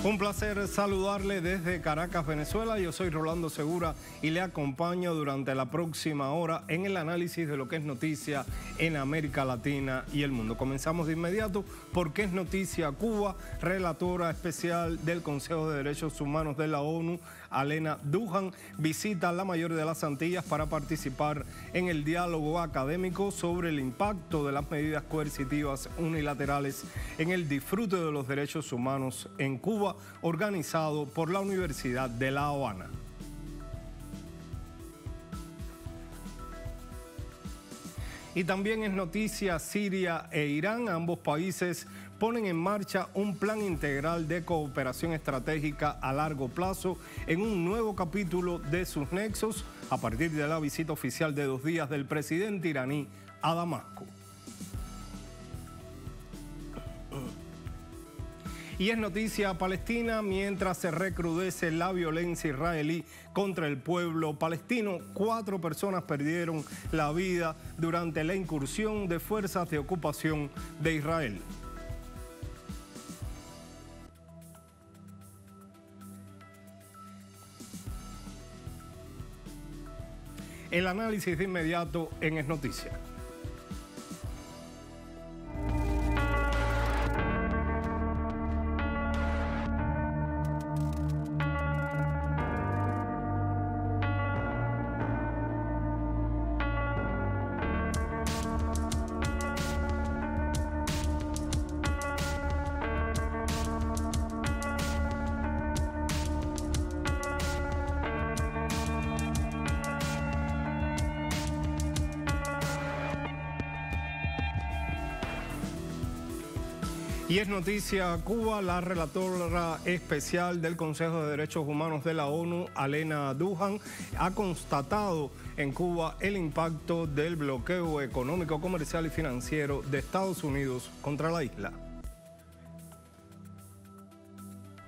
Un placer saludarle desde Caracas, Venezuela. Yo soy Rolando Segura y le acompaño durante la próxima hora en el análisis de lo que es noticia en América Latina y el mundo. Comenzamos de inmediato porque es noticia Cuba. Relatora especial del Consejo de Derechos Humanos de la ONU, Alena Douhan, visita la mayor de las Antillas para participar en el diálogo académico sobre el impacto de las medidas coercitivas unilaterales en el disfrute de los derechos humanos en Cuba, organizado por la Universidad de La Habana. Y también es noticia Siria e Irán. Ambos países ponen en marcha un plan integral de cooperación estratégica a largo plazo en un nuevo capítulo de sus nexos a partir de la visita oficial de 2 días del presidente iraní a Damasco. Y es noticia Palestina mientras se recrudece la violencia israelí contra el pueblo palestino. 4 personas perdieron la vida durante la incursión de fuerzas de ocupación de Israel. El análisis de inmediato en Es Noticia. Y es noticia Cuba. La relatora especial del Consejo de Derechos Humanos de la ONU, Alena Douhan, ha constatado en Cuba el impacto del bloqueo económico, comercial y financiero de Estados Unidos contra la isla.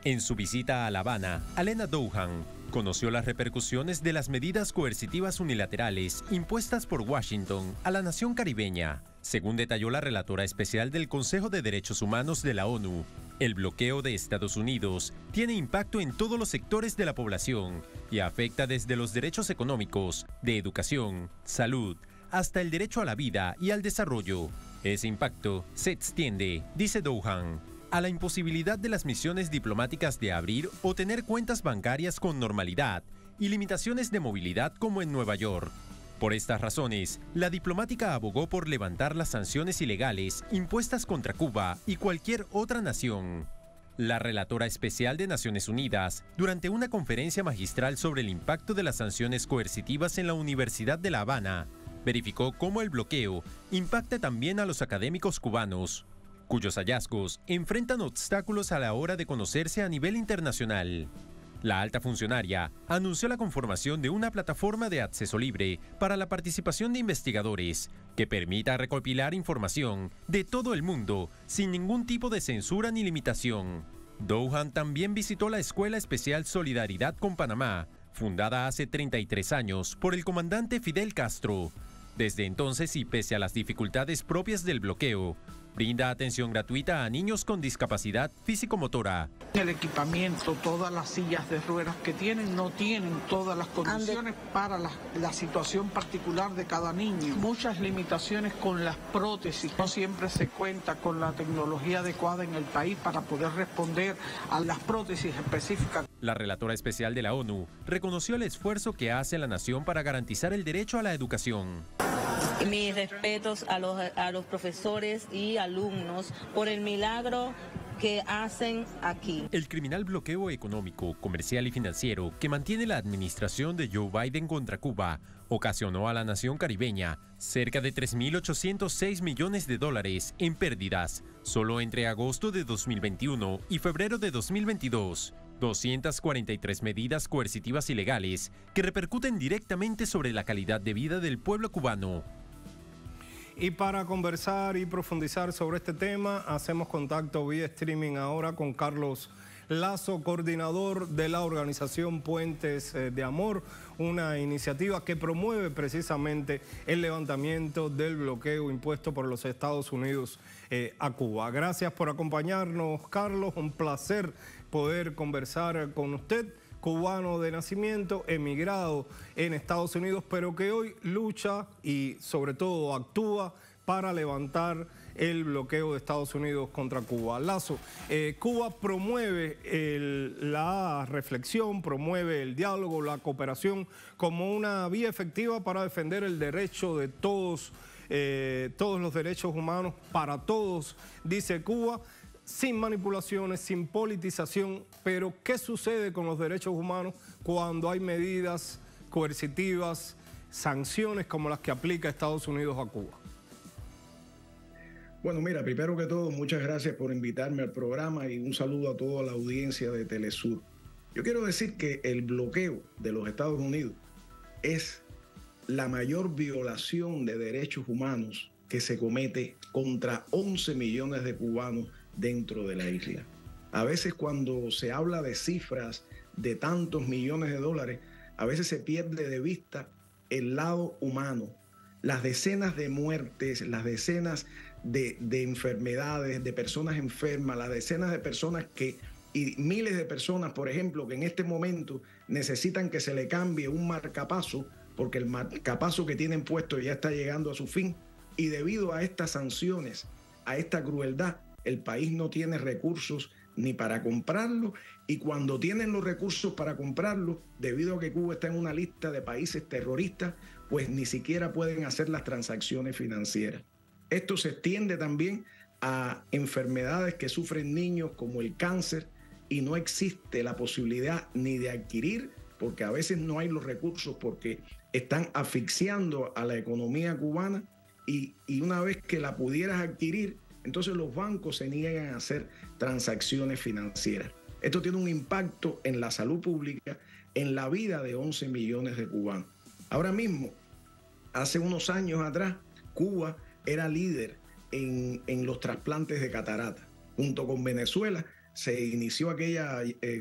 En su visita a La Habana, Alena Douhan conoció las repercusiones de las medidas coercitivas unilaterales impuestas por Washington a la nación caribeña. Según detalló la relatora especial del Consejo de Derechos Humanos de la ONU, el bloqueo de Estados Unidos tiene impacto en todos los sectores de la población y afecta desde los derechos económicos, de educación, salud, hasta el derecho a la vida y al desarrollo. Ese impacto se extiende, dice Douhan, a la imposibilidad de las misiones diplomáticas de abrir o tener cuentas bancarias con normalidad y limitaciones de movilidad como en Nueva York. Por estas razones, la diplomática abogó por levantar las sanciones ilegales impuestas contra Cuba y cualquier otra nación. La relatora especial de Naciones Unidas, durante una conferencia magistral sobre el impacto de las sanciones coercitivas en la Universidad de La Habana, verificó cómo el bloqueo impacta también a los académicos cubanos, cuyos hallazgos enfrentan obstáculos a la hora de conocerse a nivel internacional. La alta funcionaria anunció la conformación de una plataforma de acceso libre para la participación de investigadores que permita recopilar información de todo el mundo sin ningún tipo de censura ni limitación. Douhan también visitó la Escuela Especial Solidaridad con Panamá, fundada hace 33 años por el comandante Fidel Castro. Desde entonces y pese a las dificultades propias del bloqueo, brinda atención gratuita a niños con discapacidad físico-motora. El equipamiento, todas las sillas de ruedas que tienen, no tienen todas las condiciones para la situación particular de cada niño. Muchas limitaciones con las prótesis. No siempre se cuenta con la tecnología adecuada en el país para poder responder a las prótesis específicas. La relatora especial de la ONU reconoció el esfuerzo que hace la nación para garantizar el derecho a la educación. Mis respetos a los profesores y alumnos por el milagro que hacen aquí. El criminal bloqueo económico, comercial y financiero que mantiene la administración de Joe Biden contra Cuba ocasionó a la nación caribeña cerca de 3.806 millones de dólares en pérdidas solo entre agosto de 2021 y febrero de 2022. 243 medidas coercitivas ilegales que repercuten directamente sobre la calidad de vida del pueblo cubano. Y para conversar y profundizar sobre este tema, hacemos contacto vía streaming ahora con Carlos Lazo, coordinador de la organización Puentes de Amor, una iniciativa que promueve precisamente el levantamiento del bloqueo impuesto por los Estados Unidos a Cuba. Gracias por acompañarnos, Carlos. Un placer poder conversar con usted, cubano de nacimiento, emigrado en Estados Unidos, pero que hoy lucha y sobre todo actúa para levantar el bloqueo de Estados Unidos contra Cuba. Lazo, Cuba promueve la reflexión, promueve el diálogo, la cooperación como una vía efectiva para defender el derecho de todos los derechos humanos para todos, dice Cuba, sin manipulaciones, sin politización. Pero ¿qué sucede con los derechos humanos cuando hay medidas coercitivas, sanciones como las que aplica Estados Unidos a Cuba? Bueno, mira, primero que todo, muchas gracias por invitarme al programa y un saludo a toda la audiencia de Telesur. Yo quiero decir que el bloqueo de los Estados Unidos es la mayor violación de derechos humanos que se comete contra 11 millones de cubanos dentro de la isla. A veces cuando se habla de cifras de tantos millones de dólares, a veces se pierde de vista el lado humano, las decenas de muertes, las decenas de enfermedades, de personas enfermas, las decenas de personas y miles de personas, por ejemplo, que en este momento necesitan que se le cambie un marcapaso porque el marcapaso que tienen puesto ya está llegando a su fin, y debido a estas sanciones, a esta crueldad, el país no tiene recursos ni para comprarlo, y cuando tienen los recursos para comprarlo, debido a que Cuba está en una lista de países terroristas, pues ni siquiera pueden hacer las transacciones financieras. Esto se extiende también a enfermedades que sufren niños como el cáncer, y no existe la posibilidad ni de adquirir, porque a veces no hay los recursos porque están asfixiando a la economía cubana, y una vez que la pudieras adquirir, entonces los bancos se niegan a hacer transacciones financieras. Esto tiene un impacto en la salud pública, en la vida de 11 millones de cubanos. Ahora mismo, hace unos años atrás, Cuba era líder en los trasplantes de catarata. Junto con Venezuela se inició aquella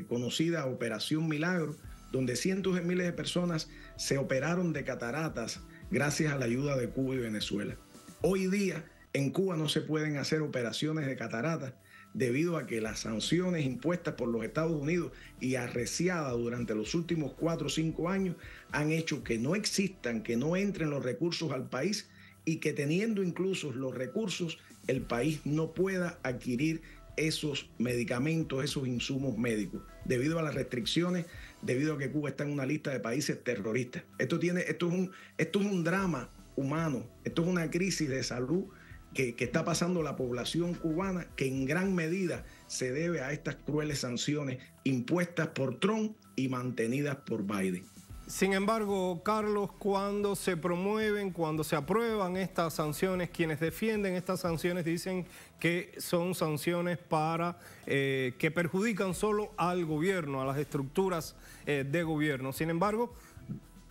conocida Operación Milagro, donde cientos de miles de personas se operaron de cataratas gracias a la ayuda de Cuba y Venezuela. Hoy día en Cuba no se pueden hacer operaciones de cataratas debido a que las sanciones impuestas por los Estados Unidos y arreciadas durante los últimos 4 o 5 años han hecho que no existan, que no entren los recursos al país, y que teniendo incluso los recursos, el país no pueda adquirir esos medicamentos, esos insumos médicos, debido a las restricciones, debido a que Cuba está en una lista de países terroristas. Esto es un drama humano, esto es una crisis de salud que está pasando la población cubana, que en gran medida se debe a estas crueles sanciones impuestas por Trump y mantenidas por Biden. Sin embargo, Carlos, cuando se promueven, cuando se aprueban estas sanciones, quienes defienden estas sanciones dicen que son sanciones que perjudican solo al gobierno, a las estructuras de gobierno. Sin embargo,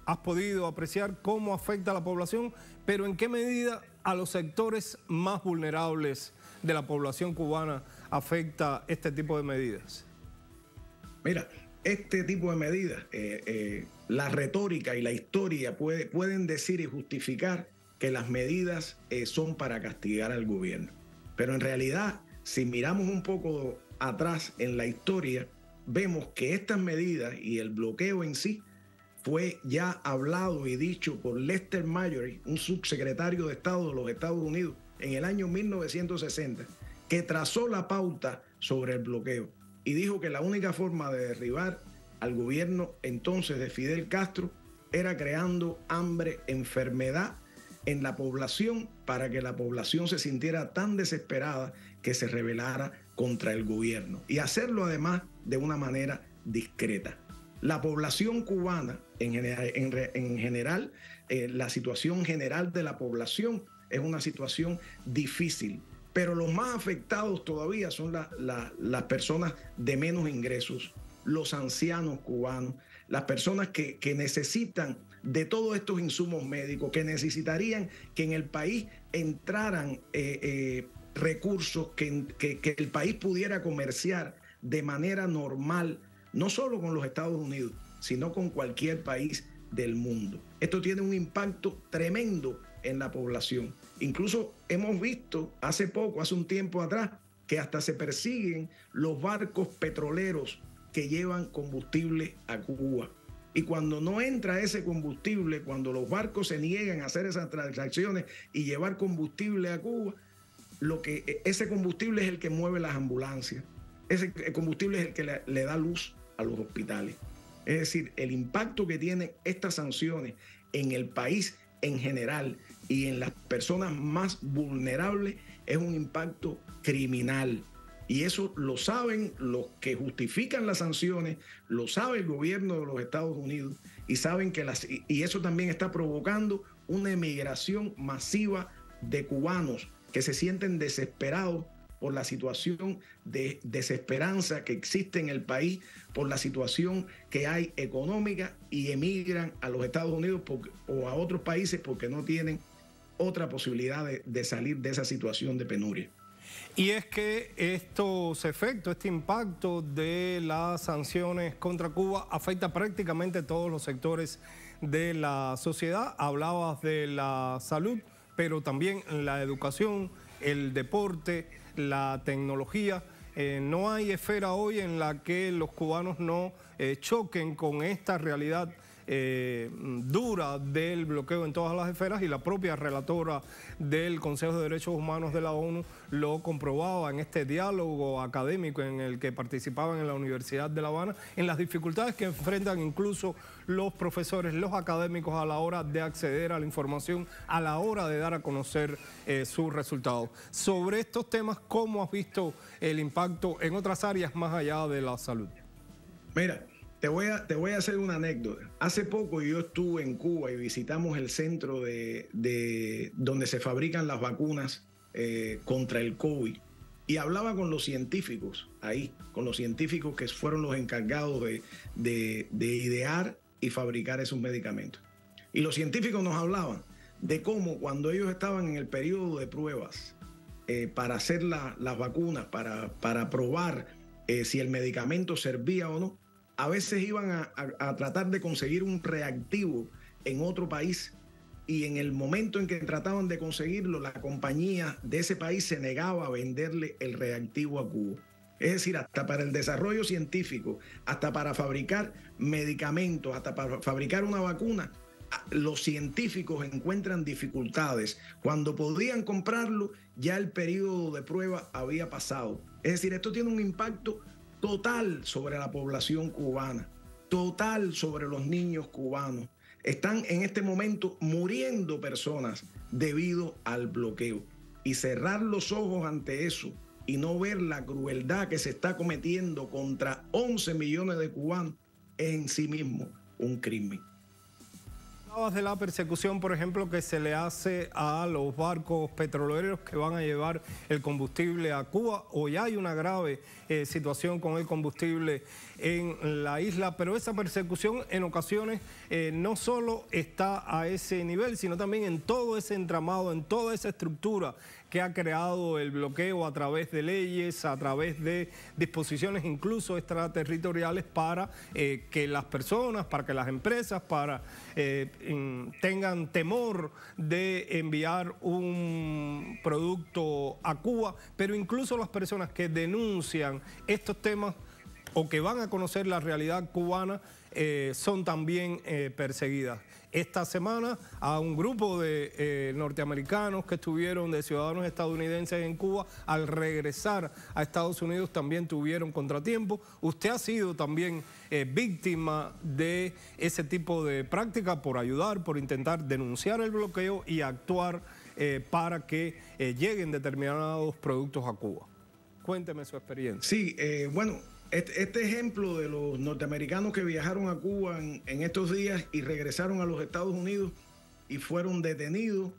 has podido apreciar cómo afecta a la población, pero en qué medida a los sectores más vulnerables de la población cubana afecta este tipo de medidas. Mira, este tipo de medidas, la retórica y la historia pueden decir y justificar que las medidas son para castigar al gobierno. Pero en realidad, si miramos un poco atrás en la historia, vemos que estas medidas y el bloqueo en sí fue ya hablado y dicho por Lester Marjorie, un subsecretario de Estado de los Estados Unidos, en el año 1960, que trazó la pauta sobre el bloqueo y dijo que la única forma de derribar al gobierno entonces de Fidel Castro era creando hambre, enfermedad en la población, para que la población se sintiera tan desesperada que se rebelara contra el gobierno, y hacerlo además de una manera discreta. La población cubana, en general, la situación general de la población es una situación difícil, pero los más afectados todavía son las personas de menos ingresos, los ancianos cubanos, las personas que necesitan de todos estos insumos médicos, que necesitarían que en el país entraran recursos, que el país pudiera comerciar de manera normal, no solo con los Estados Unidos, sino con cualquier país del mundo. Esto tiene un impacto tremendo en la población. Incluso hemos visto hace un tiempo atrás, que hasta se persiguen los barcos petroleros que llevan combustible a Cuba. Y cuando no entra ese combustible, cuando los barcos se niegan a hacer esas transacciones y llevar combustible a Cuba, ese combustible es el que mueve las ambulancias. Ese combustible es el que le da luz a los hospitales. Es decir, el impacto que tienen estas sanciones en el país en general y en las personas más vulnerables es un impacto criminal. Y eso lo saben los que justifican las sanciones, lo sabe el gobierno de los Estados Unidos y saben que y eso también está provocando una emigración masiva de cubanos que se sienten desesperados por la situación de desesperanza que existe en el país, por la situación que hay económica, y emigran a los Estados Unidos o a otros países porque no tienen otra posibilidad de salir de esa situación de penuria. Y es que estos efectos, este impacto de las sanciones contra Cuba afecta prácticamente todos los sectores de la sociedad. Hablabas de la salud, pero también la educación, el deporte, la tecnología. No hay esfera hoy en la que los cubanos no choquen con esta realidad dura del bloqueo en todas las esferas, y la propia relatora del Consejo de Derechos Humanos de la ONU lo comprobaba en este diálogo académico en el que participaban en la Universidad de La Habana, en las dificultades que enfrentan incluso los profesores, los académicos a la hora de acceder a la información, a la hora de dar a conocer sus resultados. Sobre estos temas, ¿cómo has visto el impacto en otras áreas más allá de la salud? Mira, te voy a hacer una anécdota. Hace poco yo estuve en Cuba y visitamos el centro de donde se fabrican las vacunas contra el COVID. Y hablaba con los científicos ahí, con los científicos que fueron los encargados de idear y fabricar esos medicamentos. Y los científicos nos hablaban de cómo cuando ellos estaban en el periodo de pruebas para hacer las vacunas, para probar si el medicamento servía o no, a veces iban a tratar de conseguir un reactivo en otro país, y en el momento en que trataban de conseguirlo, la compañía de ese país se negaba a venderle el reactivo a Cuba. Es decir, hasta para el desarrollo científico, hasta para fabricar medicamentos, hasta para fabricar una vacuna, los científicos encuentran dificultades. Cuando podían comprarlo, ya el periodo de prueba había pasado. Es decir, esto tiene un impacto total sobre la población cubana, total sobre los niños cubanos. Están en este momento muriendo personas debido al bloqueo. Y cerrar los ojos ante eso y no ver la crueldad que se está cometiendo contra 11 millones de cubanos es en sí mismo un crimen. Hablabas de la persecución, por ejemplo, que se le hace a los barcos petroleros que van a llevar el combustible a Cuba. Hoy hay una grave situación con el combustible en la isla, pero esa persecución en ocasiones no solo está a ese nivel, sino también en todo ese entramado, en toda esa estructura que ha creado el bloqueo a través de leyes, a través de disposiciones incluso extraterritoriales para que las personas, para que las empresas, tengan temor de enviar un producto a Cuba, pero incluso las personas que denuncian estos temas o que van a conocer la realidad cubana son también perseguidas. Esta semana a un grupo de norteamericanos que estuvieron, de ciudadanos estadounidenses en Cuba, al regresar a Estados Unidos también tuvieron contratiempos. Usted ha sido también víctima de ese tipo de práctica por ayudar, por intentar denunciar el bloqueo y actuar para que lleguen determinados productos a Cuba. Cuénteme su experiencia. Sí, bueno, este ejemplo de los norteamericanos que viajaron a Cuba en estos días y regresaron a los Estados Unidos y fueron detenidos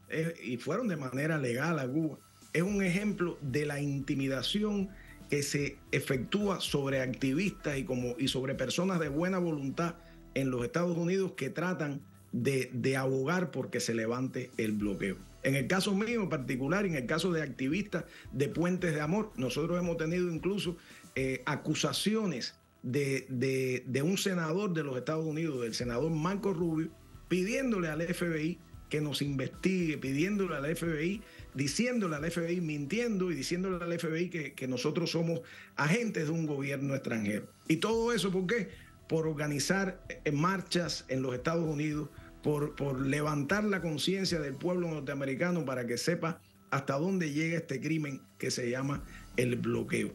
y fueron de manera legal a Cuba, es un ejemplo de la intimidación que se efectúa sobre activistas y sobre personas de buena voluntad en los Estados Unidos que tratan de abogar porque se levante el bloqueo. En el caso mío en particular, en el caso de activistas de Puentes de Amor, nosotros hemos tenido incluso acusaciones de un senador de los Estados Unidos, del senador Marco Rubio, pidiéndole al FBI que nos investigue, pidiéndole al FBI, diciéndole al FBI, mintiendo y diciéndole al FBI que nosotros somos agentes de un gobierno extranjero. Y todo eso, ¿por qué? Por organizar marchas en los Estados Unidos, por levantar la conciencia del pueblo norteamericano para que sepa hasta dónde llega este crimen que se llama el bloqueo.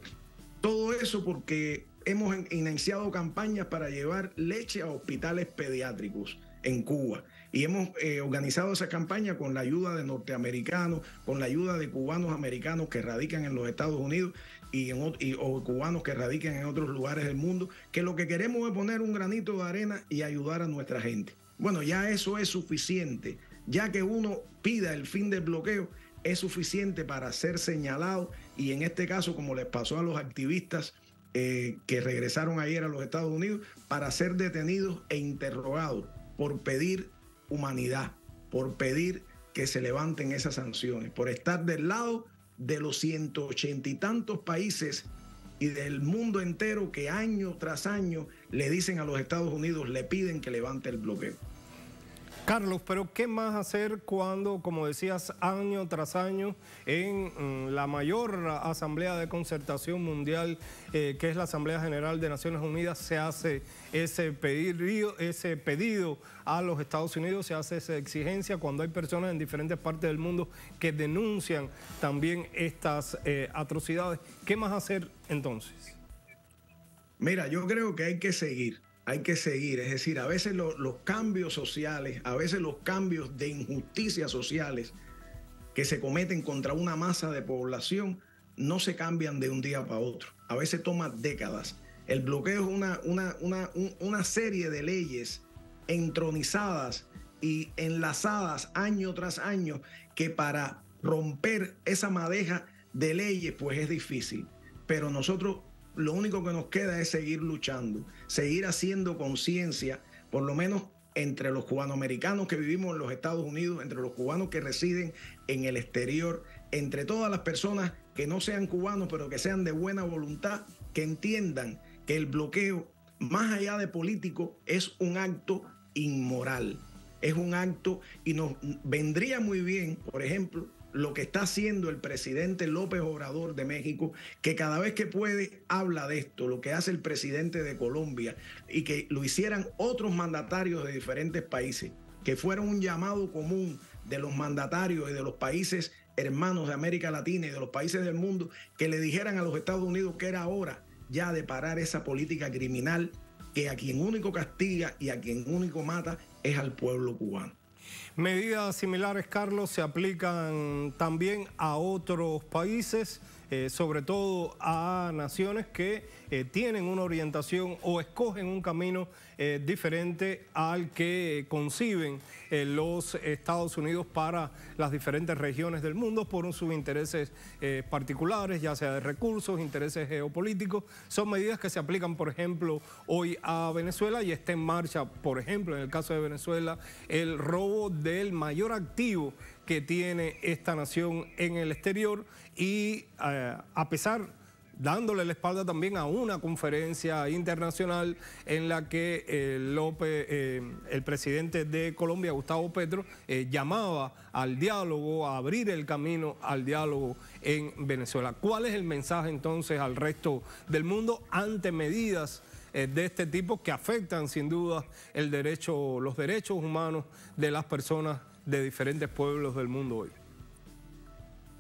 Todo eso porque hemos iniciado campañas para llevar leche a hospitales pediátricos en Cuba. Y hemos organizado esa campaña con la ayuda de norteamericanos, con la ayuda de cubanos americanos que radican en los Estados Unidos o cubanos que radican en otros lugares del mundo, que lo que queremos es poner un granito de arena y ayudar a nuestra gente. Bueno, ya eso es suficiente. Ya que uno pida el fin del bloqueo, es suficiente para ser señalado y en este caso, como les pasó a los activistas que regresaron ayer a los Estados Unidos, para ser detenidos e interrogados por pedir humanidad, por pedir que se levanten esas sanciones, por estar del lado de los 180 y tantos países y del mundo entero que año tras año le dicen a los Estados Unidos, le piden que levante el bloqueo. Carlos, pero ¿qué más hacer cuando, como decías, año tras año, en la mayor asamblea de concertación mundial, que es la Asamblea General de Naciones Unidas, se hace ese pedido a los Estados Unidos, se hace esa exigencia cuando hay personas en diferentes partes del mundo que denuncian también estas atrocidades? ¿Qué más hacer entonces? Mira, yo creo que hay que seguir, es decir, a veces los cambios sociales, a veces los cambios de injusticias sociales que se cometen contra una masa de población no se cambian de un día para otro, a veces toma décadas. El bloqueo es una serie de leyes entronizadas y enlazadas año tras año que para romper esa madeja de leyes pues es difícil, pero nosotros lo único que nos queda es seguir luchando, seguir haciendo conciencia, por lo menos entre los cubanoamericanos que vivimos en los Estados Unidos, entre los cubanos que residen en el exterior, entre todas las personas que no sean cubanos, pero que sean de buena voluntad, que entiendan que el bloqueo, más allá de político, es un acto inmoral. Es un acto y nos vendría muy bien, por ejemplo, lo que está haciendo el presidente López Obrador de México, que cada vez que puede habla de esto, lo que hace el presidente de Colombia y que lo hicieran otros mandatarios de diferentes países, que fuera un llamado común de los mandatarios y de los países hermanos de América Latina y de los países del mundo, que le dijeran a los Estados Unidos que era hora ya de parar esa política criminal que a quien único castiga y a quien único mata es al pueblo cubano. Medidas similares, Carlos, se aplican también a otros países, sobre todo a naciones que tienen una orientación o escogen un camino diferente al que conciben los Estados Unidos para las diferentes regiones del mundo por sus intereses particulares, ya sea de recursos, intereses geopolíticos. Son medidas que se aplican, por ejemplo, hoy a Venezuela y está en marcha, por ejemplo, en el caso de Venezuela, el robo del mayor activo que tiene esta nación en el exterior y a pesar, dándole la espalda también a una conferencia internacional en la que el presidente de Colombia, Gustavo Petro, llamaba al diálogo, a abrir el camino al diálogo en Venezuela. ¿Cuál es el mensaje entonces al resto del mundo ante medidas de este tipo que afectan sin duda los derechos humanos de las personas de diferentes pueblos del mundo hoy?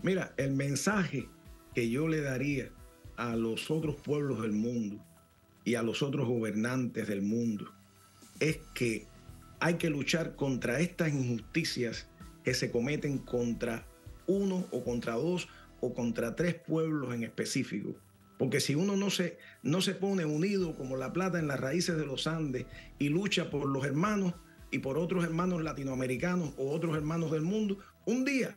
Mira, el mensaje que yo le daría a los otros pueblos del mundo y a los otros gobernantes del mundo es que hay que luchar contra estas injusticias que se cometen contra uno o contra dos o contra tres pueblos en específico. Porque si uno no se pone unido como la plata en las raíces de los Andes y lucha por los hermanos y por otros hermanos latinoamericanos o otros hermanos del mundo, un día,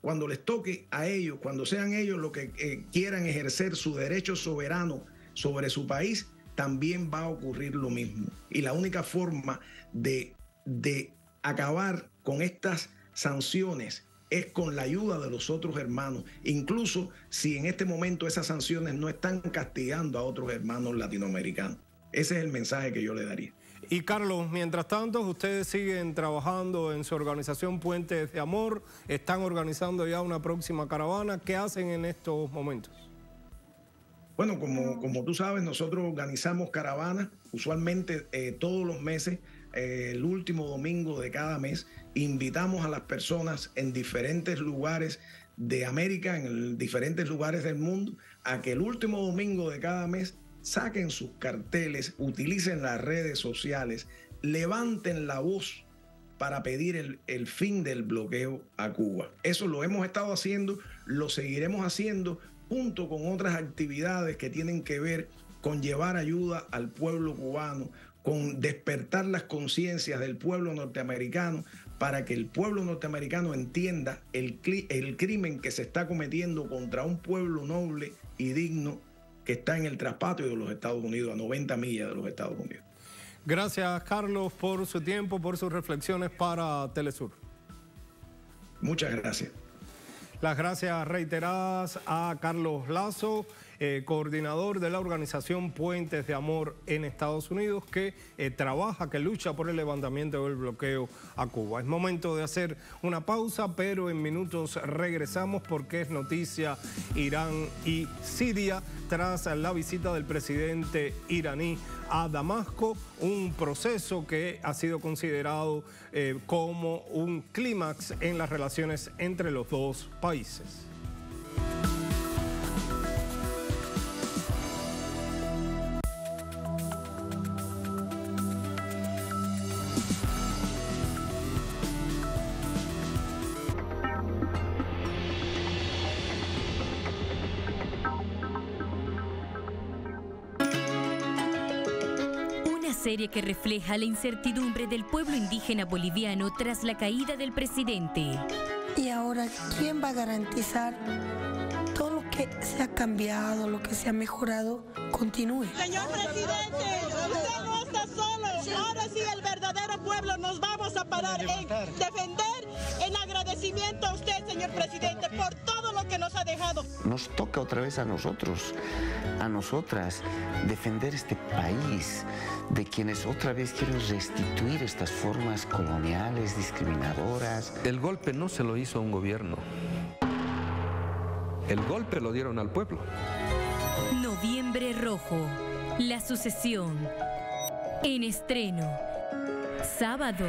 cuando les toque a ellos, cuando sean ellos los que quieran ejercer su derecho soberano sobre su país, también va a ocurrir lo mismo. Y la única forma de acabar con estas sanciones es con la ayuda de los otros hermanos, incluso si en este momento esas sanciones no están castigando a otros hermanos latinoamericanos. Ese es el mensaje que yo le daría. Y Carlos, mientras tanto, ustedes siguen trabajando en su organización Puentes de Amor, están organizando ya una próxima caravana. ¿Qué hacen en estos momentos? Bueno, como tú sabes, nosotros organizamos caravanas usualmente todos los meses, el último domingo de cada mes. Invitamos a las personas en diferentes lugares de América, en diferentes lugares del mundo, a que el último domingo de cada mes saquen sus carteles, utilicen las redes sociales, levanten la voz para pedir el fin del bloqueo a Cuba. Eso lo hemos estado haciendo, lo seguiremos haciendo junto con otras actividades que tienen que ver con llevar ayuda al pueblo cubano, con despertar las conciencias del pueblo norteamericano para que el pueblo norteamericano entienda el crimen que se está cometiendo contra un pueblo noble y digno que está en el traspatio de los Estados Unidos, a 90 millas de los Estados Unidos. Gracias, Carlos, por su tiempo, por sus reflexiones para Telesur. Muchas gracias. Las gracias reiteradas a Carlos Lazo, coordinador de la organización Puentes de Amor en Estados Unidos, que trabaja, que lucha por el levantamiento del bloqueo a Cuba. Es momento de hacer una pausa, pero en minutos regresamos porque es noticia Irán y Siria tras la visita del presidente iraní a Damasco, un proceso que ha sido considerado como un clímax en las relaciones entre los dos países. Serie que refleja la incertidumbre del pueblo indígena boliviano tras la caída del presidente. Y ahora, ¿quién va a garantizar todo lo que se ha cambiado, lo que se ha mejorado, continúe? Señor presidente, usted no está solo. Ahora sí el verdadero pueblo nos vamos a parar en defender, en agradecimiento a usted, señor presidente, por todo lo que nos ha dejado. Nos toca otra vez a nosotros, a nosotras, defender este país de quienes otra vez quieren restituir estas formas coloniales, discriminadoras. El golpe no se lo hizo un gobierno. El golpe lo dieron al pueblo. Noviembre Rojo, la sucesión. En estreno. Sábado.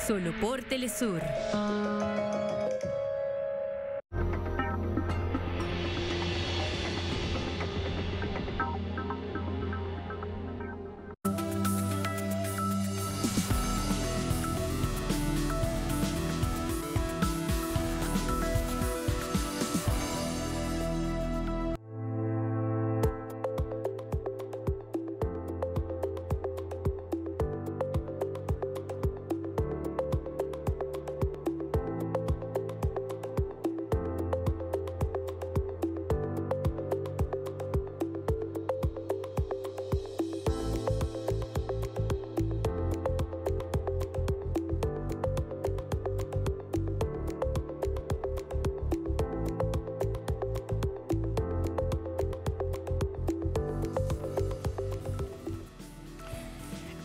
Solo por Telesur.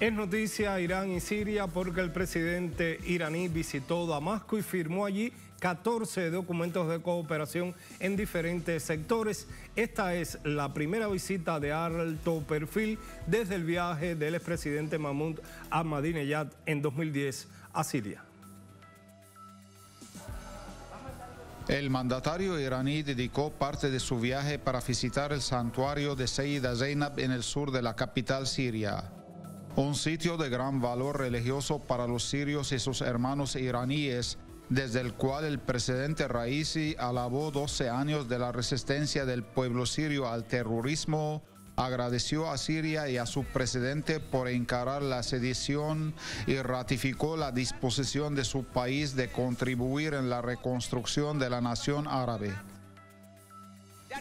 Es noticia Irán y Siria porque el presidente iraní visitó Damasco y firmó allí 14 documentos de cooperación en diferentes sectores. Esta es la primera visita de alto perfil desde el viaje del expresidente Mahmoud Ahmadinejad en 2010 a Siria. El mandatario iraní dedicó parte de su viaje para visitar el santuario de Sayyida Zainab en el sur de la capital siria. Un sitio de gran valor religioso para los sirios y sus hermanos iraníes, desde el cual el presidente Raisi alabó 12 años de la resistencia del pueblo sirio al terrorismo, agradeció a Siria y a su presidente por encarar la sedición y ratificó la disposición de su país de contribuir en la reconstrucción de la nación árabe.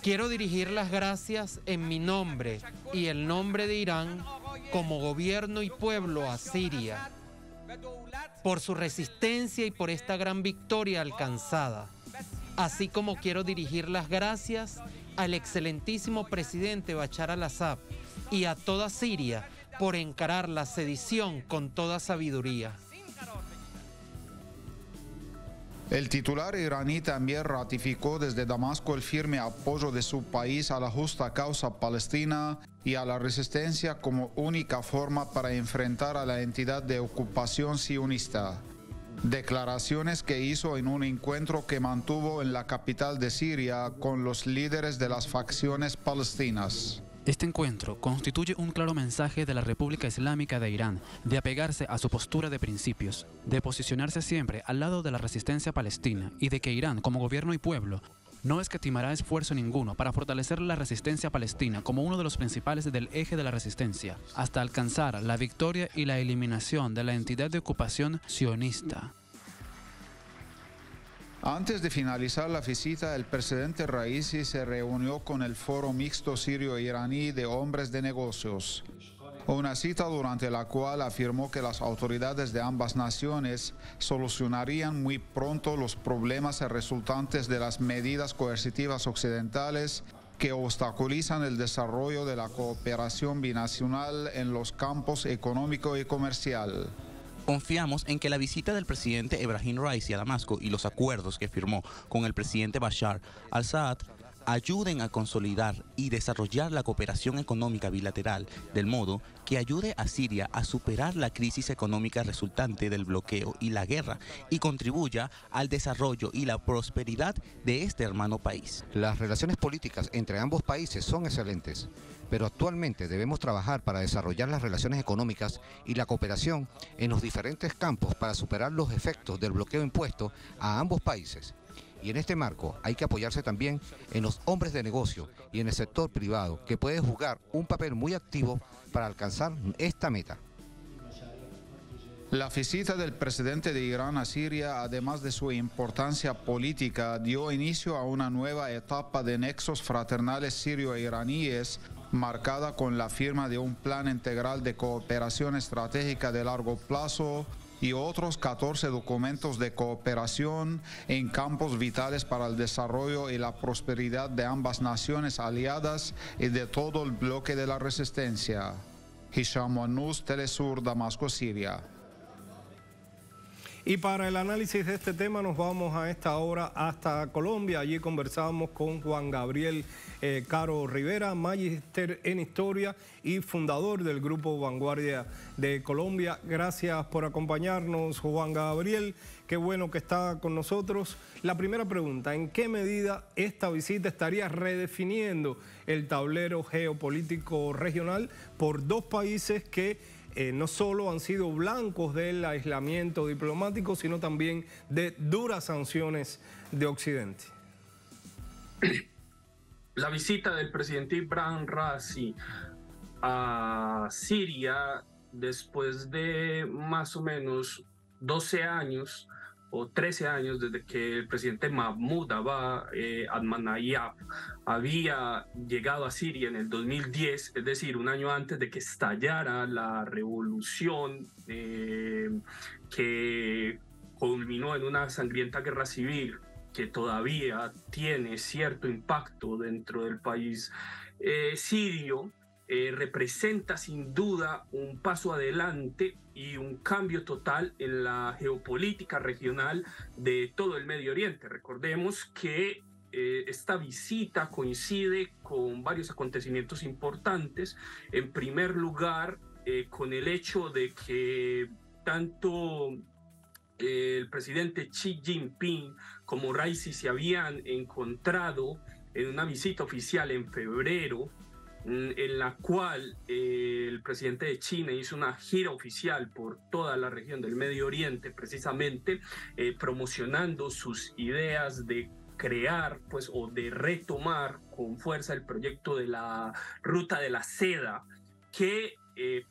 Quiero dirigir las gracias en mi nombre y el nombre de Irán como gobierno y pueblo a Siria, por su resistencia y por esta gran victoria alcanzada. Así como quiero dirigir las gracias al excelentísimo presidente Bashar al-Assad y a toda Siria por encarar la sedición con toda sabiduría. El titular iraní también ratificó desde Damasco el firme apoyo de su país a la justa causa palestina y a la resistencia como única forma para enfrentar a la entidad de ocupación sionista. Declaraciones que hizo en un encuentro que mantuvo en la capital de Siria con los líderes de las facciones palestinas. Este encuentro constituye un claro mensaje de la República Islámica de Irán de apegarse a su postura de principios, de posicionarse siempre al lado de la resistencia palestina y de que Irán, como gobierno y pueblo, no escatimará esfuerzo ninguno para fortalecer la resistencia palestina como uno de los principales del eje de la resistencia, hasta alcanzar la victoria y la eliminación de la entidad de ocupación sionista. Antes de finalizar la visita, el presidente Raisi se reunió con el Foro Mixto Sirio-Iraní de Hombres de Negocios. Una cita durante la cual afirmó que las autoridades de ambas naciones solucionarían muy pronto los problemas resultantes de las medidas coercitivas occidentales que obstaculizan el desarrollo de la cooperación binacional en los campos económico y comercial. Confiamos en que la visita del presidente Ebrahim Raisi a Damasco y los acuerdos que firmó con el presidente Bashar al-Assad ayuden a consolidar y desarrollar la cooperación económica bilateral del modo que ayude a Siria a superar la crisis económica resultante del bloqueo y la guerra y contribuya al desarrollo y la prosperidad de este hermano país. Las relaciones políticas entre ambos países son excelentes, pero actualmente debemos trabajar para desarrollar las relaciones económicas y la cooperación en los diferentes campos para superar los efectos del bloqueo impuesto a ambos países. Y en este marco hay que apoyarse también en los hombres de negocio y en el sector privado, que puede jugar un papel muy activo para alcanzar esta meta. La visita del presidente de Irán a Siria, además de su importancia política, dio inicio a una nueva etapa de nexos fraternales sirio-iraníes, marcada con la firma de un plan integral de cooperación estratégica de largo plazo y otros 14 documentos de cooperación en campos vitales para el desarrollo y la prosperidad de ambas naciones aliadas y de todo el bloque de la resistencia. Hisham Wanous, Telesur, Damasco, Siria. Y para el análisis de este tema nos vamos a esta hora hasta Colombia. Allí conversamos con Juan Gabriel Caro Rivera, magíster en Historia y fundador del Grupo Vanguardia de Colombia. Gracias por acompañarnos, Juan Gabriel. Qué bueno que está con nosotros. La primera pregunta, ¿en qué medida esta visita estaría redefiniendo el tablero geopolítico regional por dos países que no solo han sido blancos del aislamiento diplomático, sino también de duras sanciones de Occidente? La visita del presidente Ibrahim Raisi a Siria, después de más o menos 12 años o 13 años desde que el presidente Mahmoud Ahmadinejad había llegado a Siria en el 2010, es decir, un año antes de que estallara la revolución que culminó en una sangrienta guerra civil que todavía tiene cierto impacto dentro del país sirio. Representa sin duda un paso adelante y un cambio total en la geopolítica regional de todo el Medio Oriente. Recordemos que esta visita coincide con varios acontecimientos importantes. En primer lugar, con el hecho de que tanto el presidente Xi Jinping como Raisi se habían encontrado en una visita oficial en febrero, en la cual el presidente de China hizo una gira oficial por toda la región del Medio Oriente, precisamente promocionando sus ideas de crear, pues, o de retomar con fuerza el proyecto de la Ruta de la Seda, que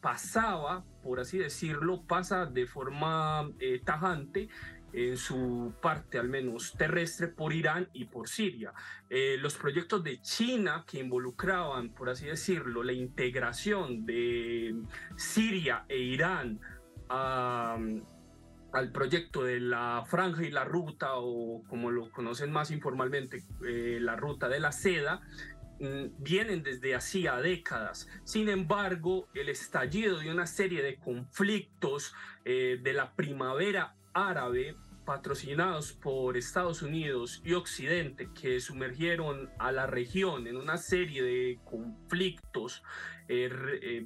pasaba, por así decirlo, pasa de forma tajante en su parte al menos terrestre por Irán y por Siria. Los proyectos de China que involucraban, por así decirlo, la integración de Siria e Irán al proyecto de la Franja y la Ruta, o como lo conocen más informalmente, la Ruta de la Seda, vienen desde hacía décadas. Sin embargo, el estallido de una serie de conflictos de la primavera árabe, patrocinados por Estados Unidos y Occidente, que sumergieron a la región en una serie de conflictos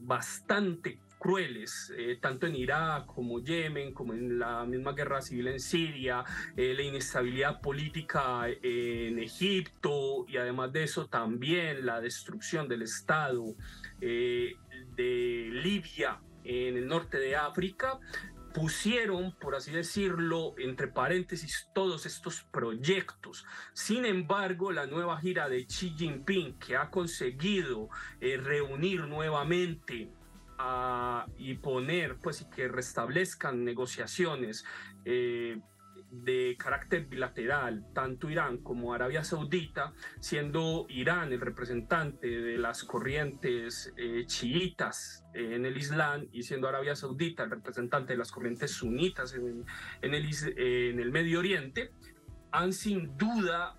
bastante crueles, tanto en Irak como Yemen, como en la misma guerra civil en Siria, la inestabilidad política en Egipto, y además de eso también la destrucción del Estado de Libia en el norte de África, pusieron, por así decirlo, entre paréntesis, todos estos proyectos. Sin embargo, la nueva gira de Xi Jinping, que ha conseguido reunir nuevamente y poner, pues, y que restablezcan negociaciones de carácter bilateral, tanto Irán como Arabia Saudita, siendo Irán el representante de las corrientes chiitas en el Islam, y siendo Arabia Saudita el representante de las corrientes sunitas en el Medio Oriente, han sin duda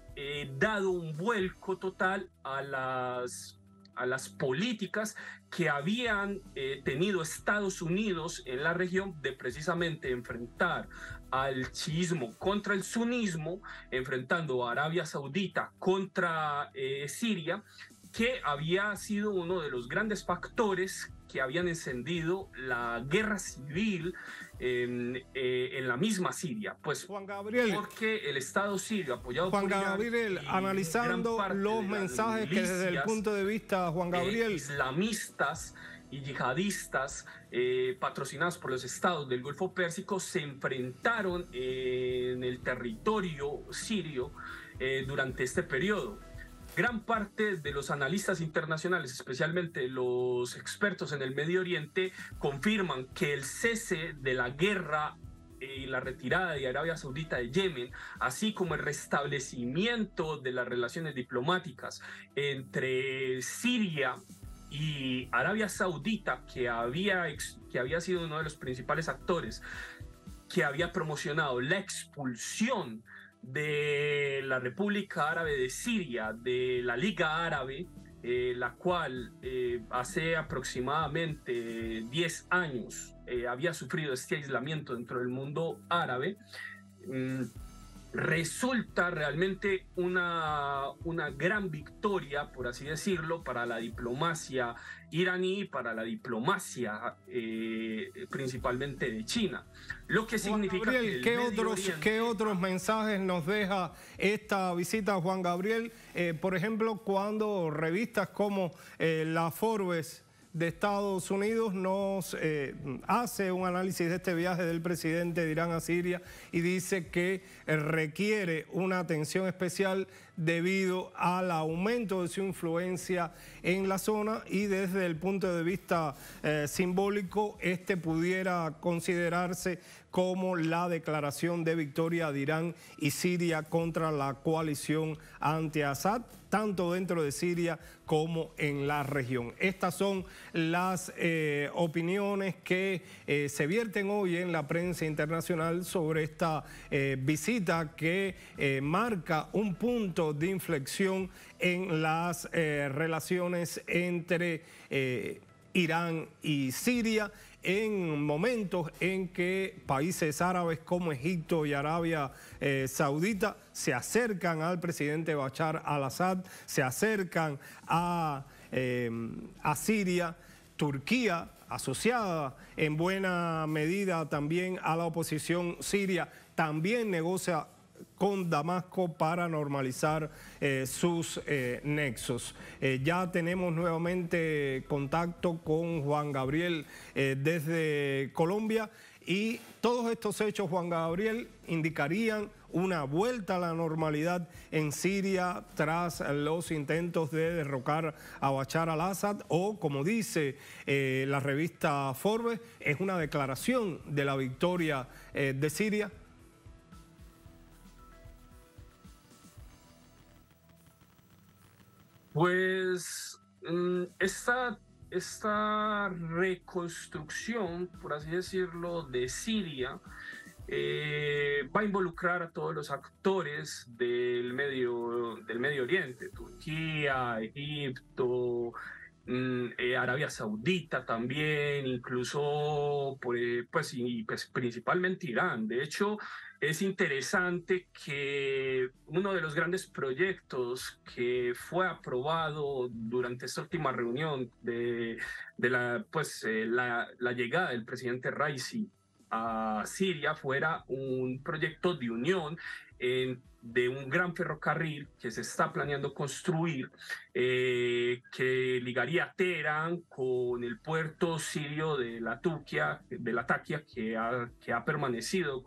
dado un vuelco total a las políticas que habían tenido Estados Unidos en la región, de precisamente enfrentar al chiismo contra el sunismo, enfrentando a Arabia Saudita contra Siria, que había sido uno de los grandes factores que habían encendido la guerra civil en la misma Siria. Pues Juan Gabriel, porque el Estado sirio, apoyado Juan por Gabriel, Irán, analizando los mensajes que desde el punto de vista, Juan Gabriel, islamistas y yihadistas patrocinados por los estados del Golfo Pérsico, se enfrentaron en el territorio sirio durante este periodo. Gran parte de los analistas internacionales, especialmente los expertos en el Medio Oriente, confirman que el cese de la guerra y la retirada de Arabia Saudita de Yemen, así como el restablecimiento de las relaciones diplomáticas entre Siria y Arabia Saudita, que había sido uno de los principales actores, que había promocionado la expulsión de la República Árabe de Siria, de la Liga Árabe, la cual hace aproximadamente 10 años había sufrido este aislamiento dentro del mundo árabe. Resulta realmente una gran victoria, por así decirlo, para la diplomacia iraní, para la diplomacia principalmente de China. Lo que significa Gabriel, que ¿qué otros mensajes nos deja esta visita, Juan Gabriel? Por ejemplo, cuando revistas como la Forbes de Estados Unidos nos hace un análisis de este viaje del presidente de Irán a Siria y dice que requiere una atención especial debido al aumento de su influencia en la zona, y desde el punto de vista simbólico, este pudiera considerarse como la declaración de victoria de Irán y Siria contra la coalición anti-Assad, tanto dentro de Siria como en la región. Estas son las opiniones que se vierten hoy en la prensa internacional sobre esta visita que marca un punto de inflexión en las relaciones entre Irán y Siria, en momentos en que países árabes como Egipto y Arabia Saudita se acercan al presidente Bashar al-Assad, se acercan a Siria. Turquía, asociada en buena medida también a la oposición siria, también negocia con Damasco para normalizar sus nexos. Ya tenemos nuevamente contacto con Juan Gabriel desde Colombia, y todos estos hechos, Juan Gabriel, indicarían una vuelta a la normalidad en Siria tras los intentos de derrocar a Bashar al-Assad, o, como dice la revista Forbes, es una declaración de la victoria de Siria. Pues esta esta reconstrucción, por así decirlo, de Siria va a involucrar a todos los actores del Medio Oriente, Turquía, Egipto, Arabia Saudita también, incluso pues principalmente Irán. De hecho, es interesante que uno de los grandes proyectos que fue aprobado durante esta última reunión de la llegada del presidente Raisi a Siria fuera un proyecto de unión de un gran ferrocarril que se está planeando construir, que ligaría Teherán con el puerto sirio de Latakia, que ha permanecido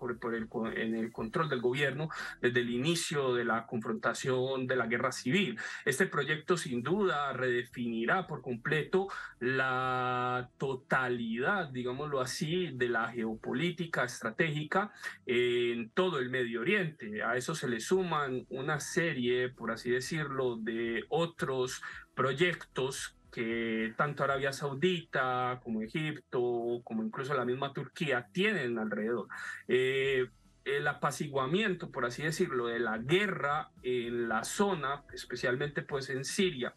en el control del gobierno desde el inicio de la confrontación de la guerra civil. Este proyecto sin duda redefinirá por completo la totalidad, digámoslo así, de la geopolítica estratégica en todo el Medio Oriente. A eso se le suman una serie, por así decirlo, de otros proyectos que tanto Arabia Saudita como Egipto, como incluso la misma Turquía tienen alrededor. El apaciguamiento, por así decirlo, de la guerra en la zona, especialmente pues en Siria,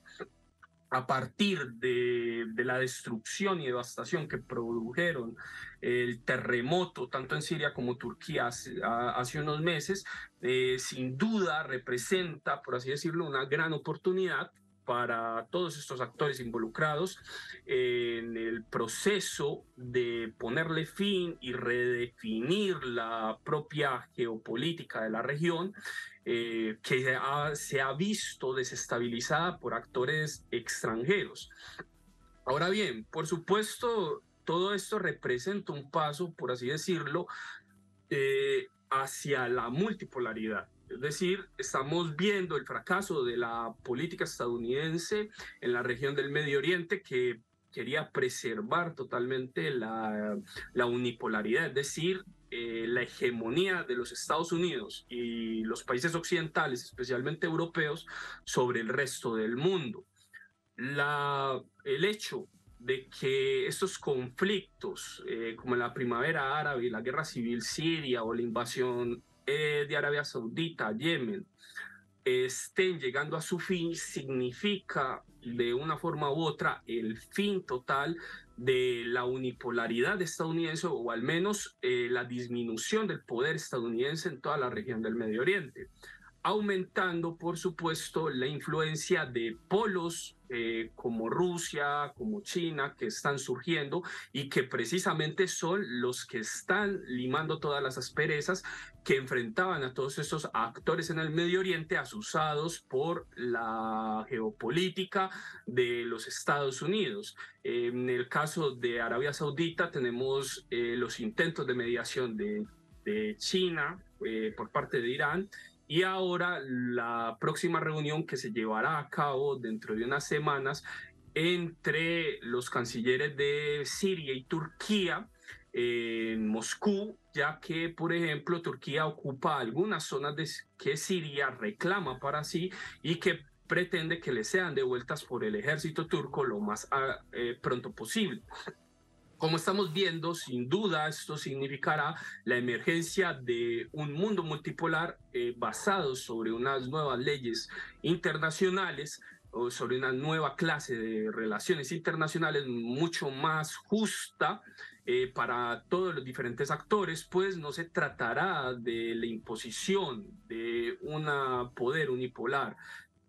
a partir de la destrucción y devastación que produjeron el terremoto tanto en Siria como Turquía hace unos meses, sin duda representa, por así decirlo, una gran oportunidad para todos estos actores involucrados en el proceso de ponerle fin y redefinir la propia geopolítica de la región, que se ha visto desestabilizada por actores extranjeros. Ahora bien, por supuesto, todo esto representa un paso, por así decirlo, hacia la multipolaridad. Es decir, estamos viendo el fracaso de la política estadounidense en la región del Medio Oriente, que quería preservar totalmente la unipolaridad, es decir, la hegemonía de los Estados Unidos y los países occidentales, especialmente europeos, sobre el resto del mundo. El hecho de que estos conflictos, como la primavera árabe y la guerra civil siria o la invasión de Arabia Saudita a Yemen, estén llegando a su fin, significa de una forma u otra el fin total de la unipolaridad estadounidense, o al menos la disminución del poder estadounidense en toda la región del Medio Oriente, aumentando, por supuesto, la influencia de polos como Rusia, como China, que están surgiendo y que precisamente son los que están limando todas las asperezas que enfrentaban a todos estos actores en el Medio Oriente, asusados por la geopolítica de los Estados Unidos. En el caso de Arabia Saudita tenemos los intentos de mediación de China por parte de Irán, y ahora la próxima reunión que se llevará a cabo dentro de unas semanas entre los cancilleres de Siria y Turquía en Moscú, ya que, por ejemplo, Turquía ocupa algunas zonas que Siria reclama para sí y que pretende que le sean devueltas por el ejército turco lo más pronto posible. Como estamos viendo, sin duda esto significará la emergencia de un mundo multipolar basado sobre unas nuevas leyes internacionales, o sobre una nueva clase de relaciones internacionales mucho más justa para todos los diferentes actores, pues no se tratará de la imposición de un poder unipolar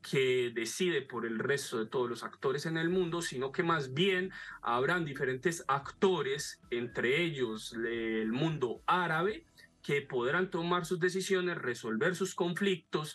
que decide por el resto de todos los actores en el mundo, sino que más bien habrán diferentes actores, entre ellos el mundo árabe, que podrán tomar sus decisiones, resolver sus conflictos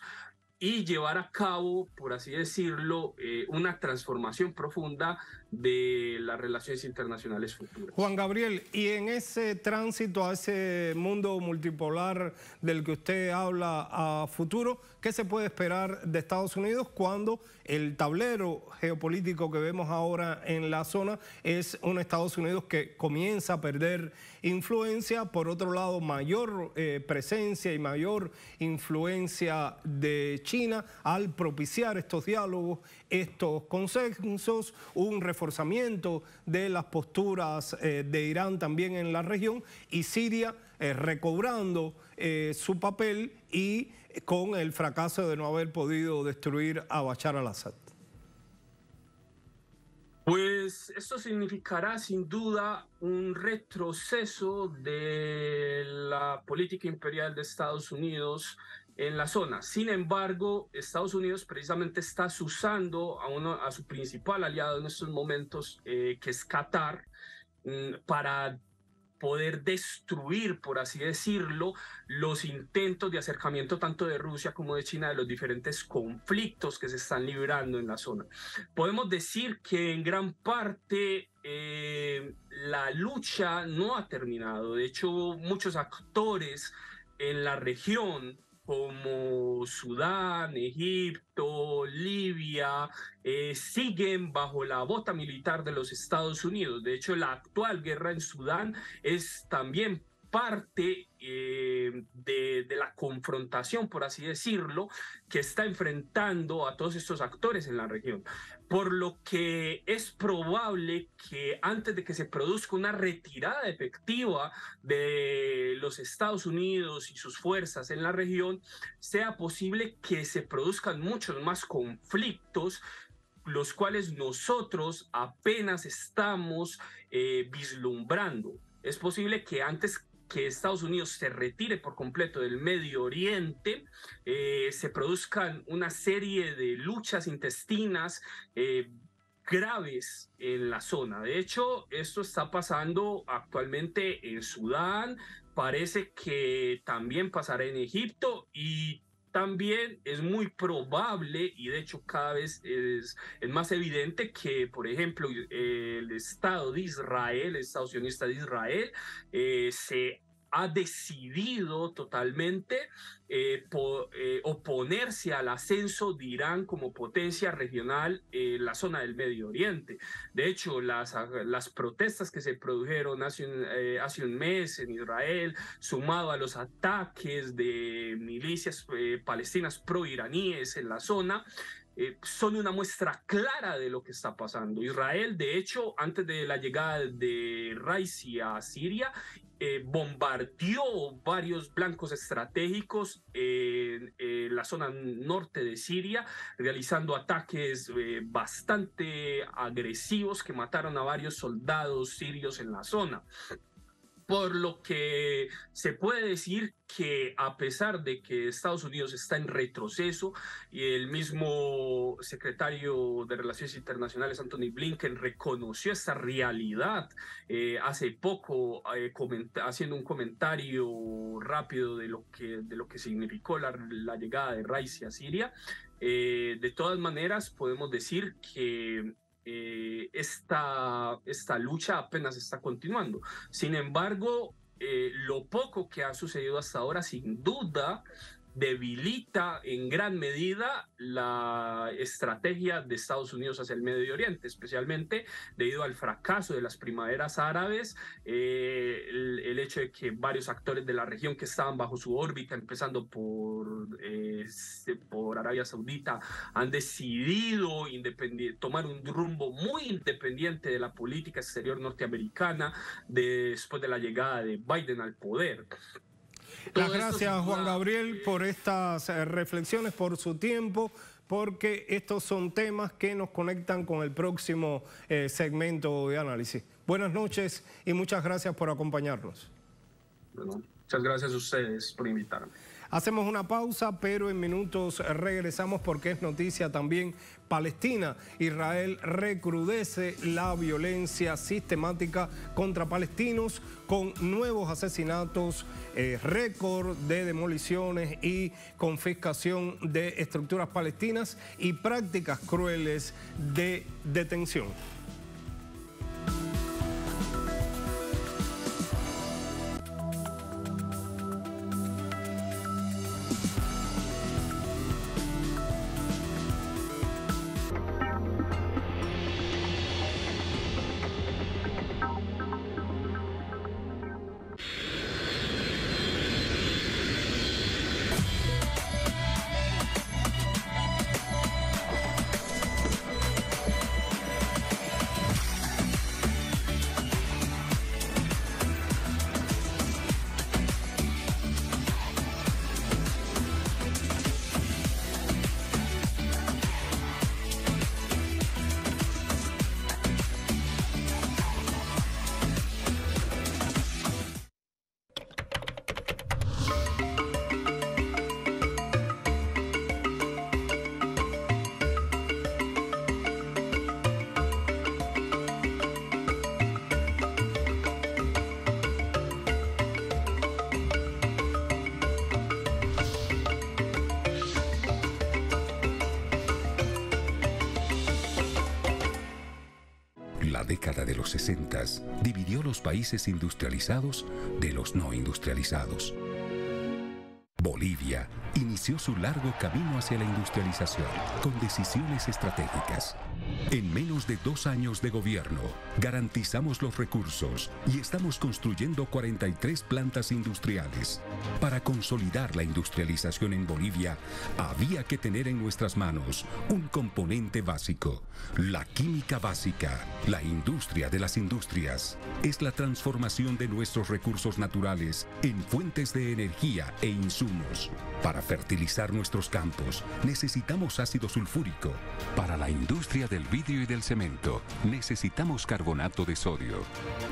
y llevar a cabo, por así decirlo, una transformación profunda de las relaciones internacionales futuras. Juan Gabriel, y en ese tránsito a ese mundo multipolar del que usted habla a futuro, ¿qué se puede esperar de Estados Unidos cuando el tablero geopolítico que vemos ahora en la zona es un Estados Unidos que comienza a perder influencia? Por otro lado, mayor presencia y mayor influencia de China al propiciar estos diálogos, estos consensos, un reforzamiento reforzamiento de las posturas de Irán también en la región, y Siria recobrando su papel y con el fracaso de no haber podido destruir a Bashar al-Assad. Pues esto significará sin duda un retroceso de la política imperial de Estados Unidos en la zona. Sin embargo, Estados Unidos precisamente está usando a su principal aliado en estos momentos, que es Qatar, para poder destruir, por así decirlo, los intentos de acercamiento tanto de Rusia como de China de los diferentes conflictos que se están librando en la zona. Podemos decir que en gran parte la lucha no ha terminado. De hecho, muchos actores en la región como Sudán, Egipto, Libia, siguen bajo la bota militar de los Estados Unidos. De hecho, la actual guerra en Sudán es también parte de la confrontación, por así decirlo, que está enfrentando a todos estos actores en la región. Por lo que es probable que antes de que se produzca una retirada efectiva de los Estados Unidos y sus fuerzas en la región, sea posible que se produzcan muchos más conflictos, los cuales nosotros apenas estamos vislumbrando. Es posible que antes que Estados Unidos se retire por completo del Medio Oriente, se produzcan una serie de luchas intestinas graves en la zona. De hecho, esto está pasando actualmente en Sudán, parece que también pasará en Egipto, y también es muy probable, y de hecho cada vez es más evidente, que, por ejemplo, el Estado de Israel, el Estado sionista de Israel, se ha decidido totalmente oponerse al ascenso de Irán como potencia regional en la zona del Medio Oriente. De hecho, las protestas que se produjeron hace un mes en Israel, sumado a los ataques de milicias palestinas pro-iraníes en la zona, son una muestra clara de lo que está pasando. Israel, de hecho, antes de la llegada de Raisi a Siria, bombardeó varios blancos estratégicos en la zona norte de Siria, realizando ataques bastante agresivos que mataron a varios soldados sirios en la zona. Por lo que se puede decir que, a pesar de que Estados Unidos está en retroceso, y el mismo secretario de Relaciones Internacionales, Anthony Blinken, reconoció esta realidad hace poco, haciendo un comentario rápido de lo que significó la llegada de Raisi a Siria, de todas maneras podemos decir que esta lucha apenas está continuando. Sin embargo, lo poco que ha sucedido hasta ahora sin duda debilita en gran medida la estrategia de Estados Unidos hacia el Medio Oriente, especialmente debido al fracaso de las primaveras árabes, el hecho de que varios actores de la región que estaban bajo su órbita, empezando por Arabia Saudita, han decidido tomar un rumbo muy independiente de la política exterior norteamericana después de la llegada de Biden al poder. Las gracias, Juan Gabriel, por estas reflexiones, por su tiempo, porque estos son temas que nos conectan con el próximo segmento de análisis. Buenas noches y muchas gracias por acompañarnos. Bueno, muchas gracias a ustedes por invitarme. Hacemos una pausa, pero en minutos regresamos porque es noticia también Palestina. Israel recrudece la violencia sistemática contra palestinos con nuevos asesinatos, récord de demoliciones y confiscación de estructuras palestinas y prácticas crueles de detención. década de los 60 dividió los países industrializados de los no industrializados. Bolivia inició su largo camino hacia la industrialización con decisiones estratégicas. En menos de 2 años de gobierno, garantizamos los recursos y estamos construyendo 43 plantas industriales. Para consolidar la industrialización en Bolivia, había que tener en nuestras manos un componente básico: la química básica. La industria de las industrias es la transformación de nuestros recursos naturales en fuentes de energía e insumos. Para fertilizar nuestros campos, necesitamos ácido sulfúrico. Para la industria del vidrio y del cemento, necesitamos carbonato de sodio.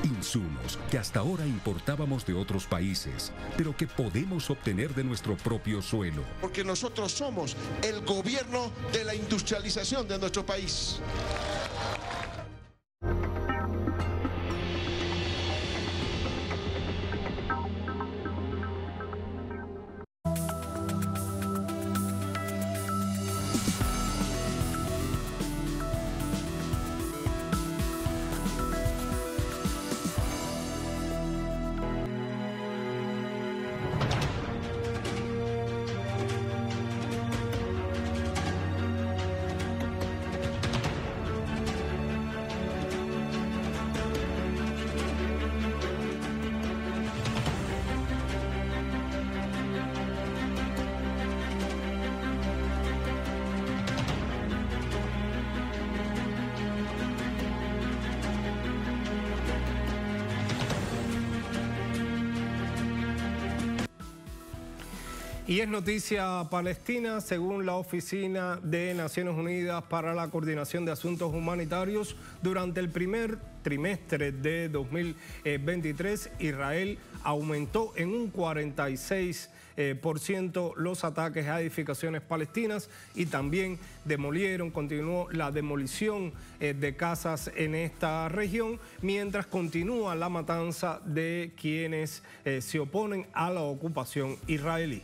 Insumos que hasta ahora importábamos de otros países, pero que podemos obtener de nuestro propio suelo. Porque nosotros somos el gobierno de la industrialización de nuestro país. Y es noticia palestina, según la Oficina de Naciones Unidas para la Coordinación de Asuntos Humanitarios, durante el primer trimestre de 2023, Israel aumentó en un 46% los ataques a edificaciones palestinas y también continuó la demolición de casas en esta región, mientras continúa la matanza de quienes se oponen a la ocupación israelí.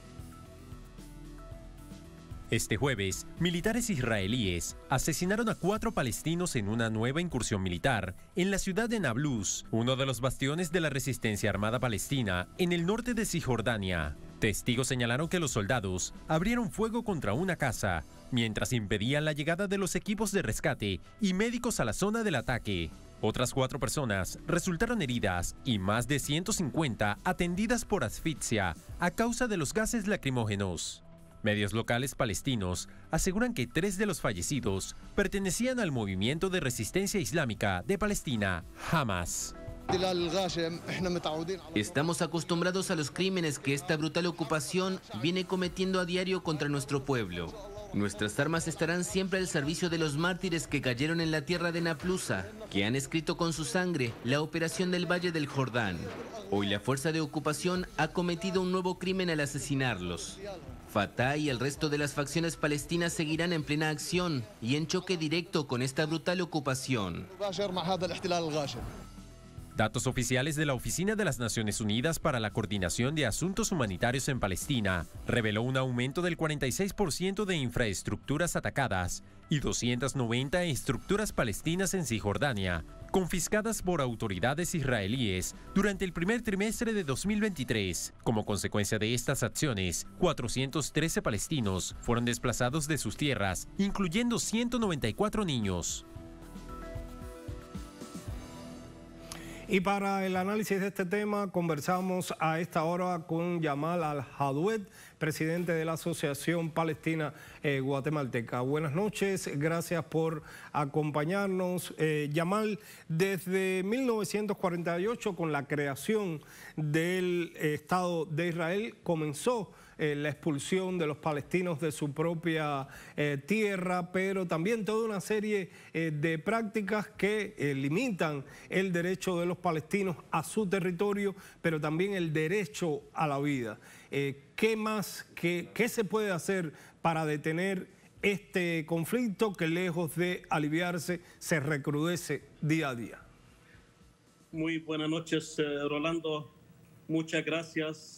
Este jueves, militares israelíes asesinaron a 4 palestinos en una nueva incursión militar en la ciudad de Nablus, uno de los bastiones de la resistencia armada palestina en el norte de Cisjordania. Testigos señalaron que los soldados abrieron fuego contra una casa mientras impedían la llegada de los equipos de rescate y médicos a la zona del ataque. Otras 4 personas resultaron heridas y más de 150 atendidas por asfixia a causa de los gases lacrimógenos. Medios locales palestinos aseguran que 3 de los fallecidos pertenecían al movimiento de resistencia islámica de Palestina, Hamas. Estamos acostumbrados a los crímenes que esta brutal ocupación viene cometiendo a diario contra nuestro pueblo. Nuestras armas estarán siempre al servicio de los mártires que cayeron en la tierra de Naplusa, que han escrito con su sangre la operación del Valle del Jordán. Hoy la fuerza de ocupación ha cometido un nuevo crimen al asesinarlos. Fatah y el resto de las facciones palestinas seguirán en plena acción y en choque directo con esta brutal ocupación. Datos oficiales de la Oficina de las Naciones Unidas para la Coordinación de Asuntos Humanitarios en Palestina reveló un aumento del 46% de infraestructuras atacadas y 290 estructuras palestinas en Cisjordania, confiscadas por autoridades israelíes durante el primer trimestre de 2023. Como consecuencia de estas acciones, 413 palestinos fueron desplazados de sus tierras, incluyendo 194 niños. Y para el análisis de este tema conversamos a esta hora con Yamal Al-Hadouet, presidente de la Asociación Palestina Guatemalteca. Buenas noches, gracias por acompañarnos. Yamal, desde 1948, con la creación del Estado de Israel, comenzó la expulsión de los palestinos de su propia tierra, pero también toda una serie de prácticas que limitan el derecho de los palestinos a su territorio, pero también el derecho a la vida. ¿Qué más, qué se puede hacer para detener este conflicto que, lejos de aliviarse, se recrudece día a día? Muy buenas noches, Rolando. Muchas gracias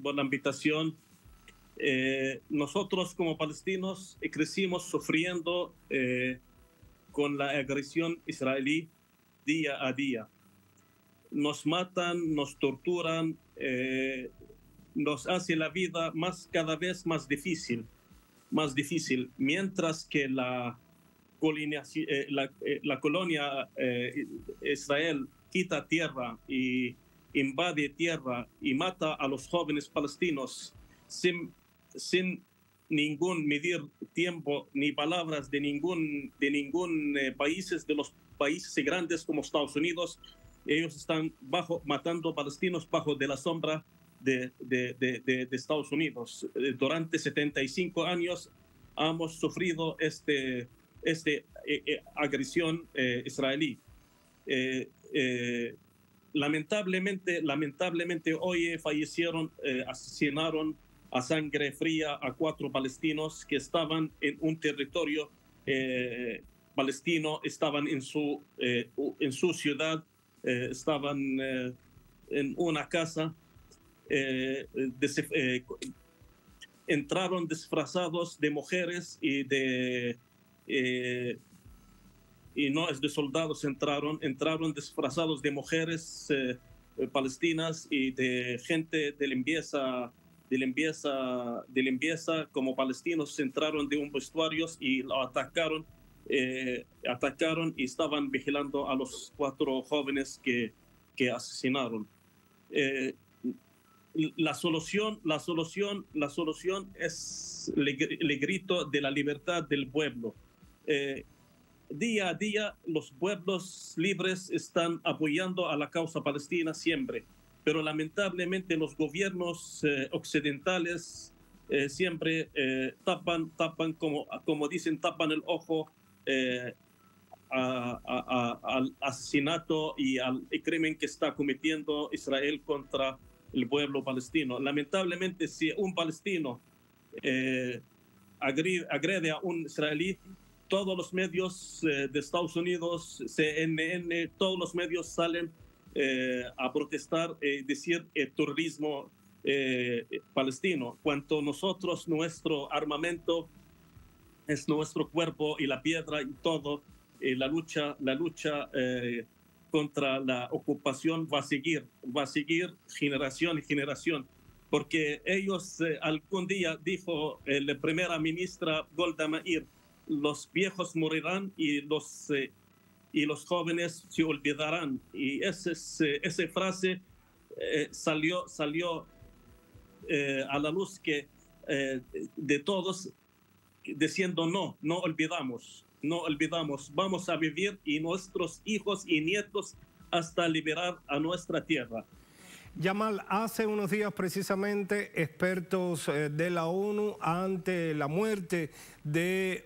por la invitación. Nosotros como palestinos crecimos sufriendo con la agresión israelí día a día. Nos matan, nos torturan, nos hace la vida cada vez más difícil, mientras que la colonia Israel quita tierra y invade tierra y mata a los jóvenes palestinos sin ningún medir tiempo ni palabras de ningún países, de los países grandes como Estados Unidos. Ellos están matando palestinos bajo de la sombra de Estados Unidos. Durante 75 años hemos sufrido esta agresión israelí. Lamentablemente hoy asesinaron a sangre fría a 4 palestinos que estaban en un territorio palestino, estaban en su ciudad, estaban en una casa, entraron disfrazados de mujeres y no es de soldados, entraron disfrazados de mujeres palestinas y de gente de limpieza como palestinos. Entraron de un vestuario y lo atacaron y estaban vigilando a los 4 jóvenes que asesinaron. La solución es el grito de la libertad del pueblo. Día a día los pueblos libres están apoyando a la causa palestina siempre, pero lamentablemente los gobiernos occidentales siempre tapan como dicen, tapan el ojo al asesinato y al crimen que está cometiendo Israel contra el pueblo palestino. Lamentablemente, si un palestino agrede a un israelí, todos los medios de Estados Unidos, CNN, todos los medios salen a protestar, decir terrorismo palestino. Cuanto nosotros, nuestro armamento es nuestro cuerpo y la piedra y todo, la lucha contra la ocupación va a seguir generación y generación, porque ellos algún día, dijo la primera ministra Golda Meir, los viejos morirán y los jóvenes se olvidarán. Y esa frase salió a la luz de todos, diciendo no olvidamos, vamos a vivir y nuestros hijos y nietos hasta liberar a nuestra tierra. Yamal, hace unos días precisamente expertos de la ONU, ante la muerte de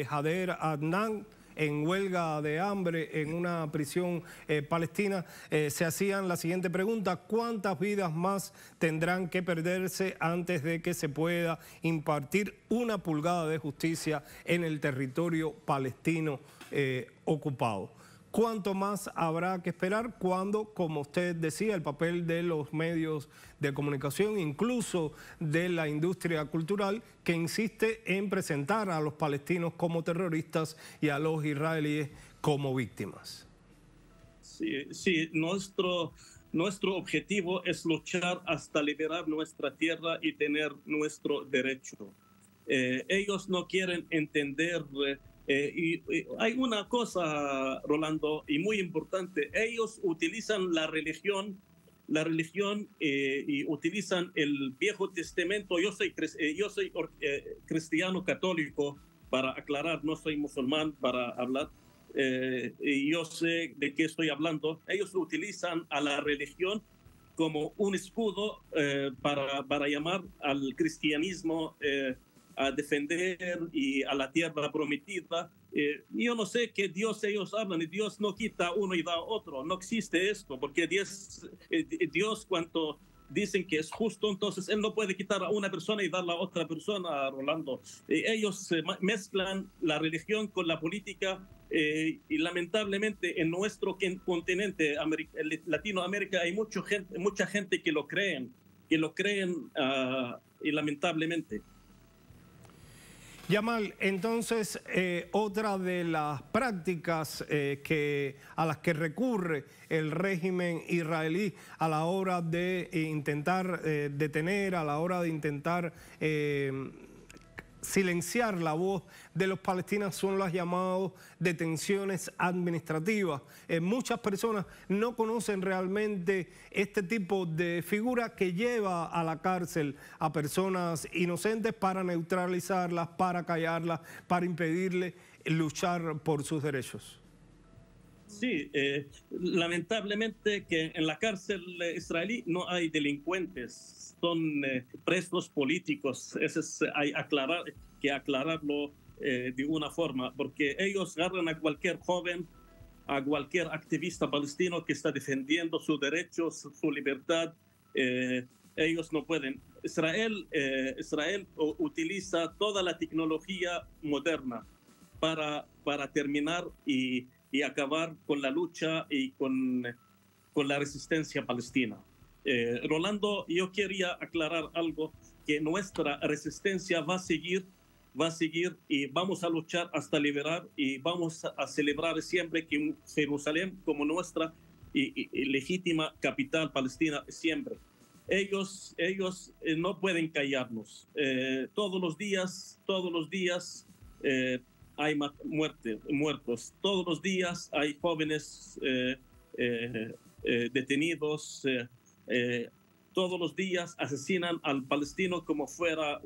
Jader Adnan en huelga de hambre en una prisión palestina, se hacían la siguiente pregunta: ¿cuántas vidas más tendrán que perderse antes de que se pueda impartir una pulgada de justicia en el territorio palestino ocupado? ¿Cuánto más habrá que esperar cuando, como usted decía, el papel de los medios de comunicación, incluso de la industria cultural, que insiste en presentar a los palestinos como terroristas y a los israelíes como víctimas? Sí, nuestro objetivo es luchar hasta liberar nuestra tierra y tener nuestro derecho. Ellos no quieren entender. Y hay una cosa, Rolando, y muy importante: ellos utilizan la religión y utilizan el Viejo Testamento. Yo soy cristiano católico, para aclarar, no soy musulmán, para hablar, y yo sé de qué estoy hablando. Ellos utilizan a la religión como un escudo para llamar al cristianismo a defender y a la tierra prometida. Yo no sé qué Dios ellos hablan, y Dios no quita uno y da otro. No existe esto, porque Dios cuando dicen que es justo, entonces Él no puede quitar a una persona y darla a otra persona, Rolando. Ellos mezclan la religión con la política, y lamentablemente en nuestro continente, Latinoamérica, hay mucha gente que lo creen, y lamentablemente. Yamal, entonces, otra de las prácticas a las que recurre el régimen israelí a la hora de intentar detener, a la hora de intentar silenciar la voz de los palestinos son las llamadas detenciones administrativas. Muchas personas no conocen realmente este tipo de figura que lleva a la cárcel a personas inocentes para neutralizarlas, para callarlas, para impedirle luchar por sus derechos. Sí, lamentablemente que en la cárcel israelí no hay delincuentes, son presos políticos. Eso hay que aclararlo de una forma, porque ellos agarran a cualquier joven, a cualquier activista palestino que está defendiendo sus derechos, su libertad. Ellos no pueden. Israel utiliza toda la tecnología moderna para terminar y acabar con la lucha y con la resistencia palestina. Rolando, yo quería aclarar algo, que nuestra resistencia va a seguir y vamos a luchar hasta liberar y vamos a celebrar siempre que Jerusalén como nuestra y legítima capital palestina siempre. Ellos no pueden callarnos. Todos los días hay muertos. Todos los días hay jóvenes detenidos. Todos los días asesinan al palestino como fuera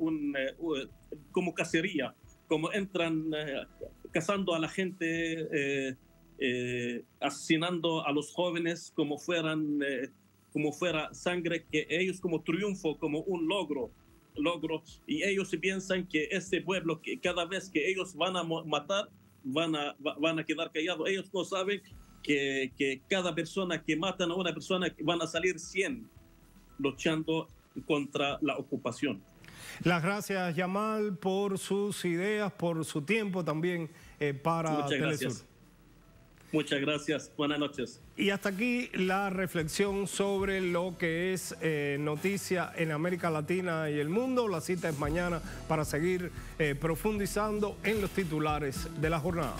como cacería, como entran cazando a la gente, asesinando a los jóvenes como fuera sangre, que ellos como triunfo, como un logro, y ellos piensan que ese pueblo, que cada vez que ellos van a matar, van a quedar callados. Ellos no saben que cada persona que matan a una persona van a salir 100 luchando contra la ocupación. Las gracias, Yamal, por sus ideas, por su tiempo también para Telesur. Muchas gracias. Buenas noches. Y hasta aquí la reflexión sobre lo que es noticia en América Latina y el mundo. La cita es mañana para seguir profundizando en los titulares de la jornada.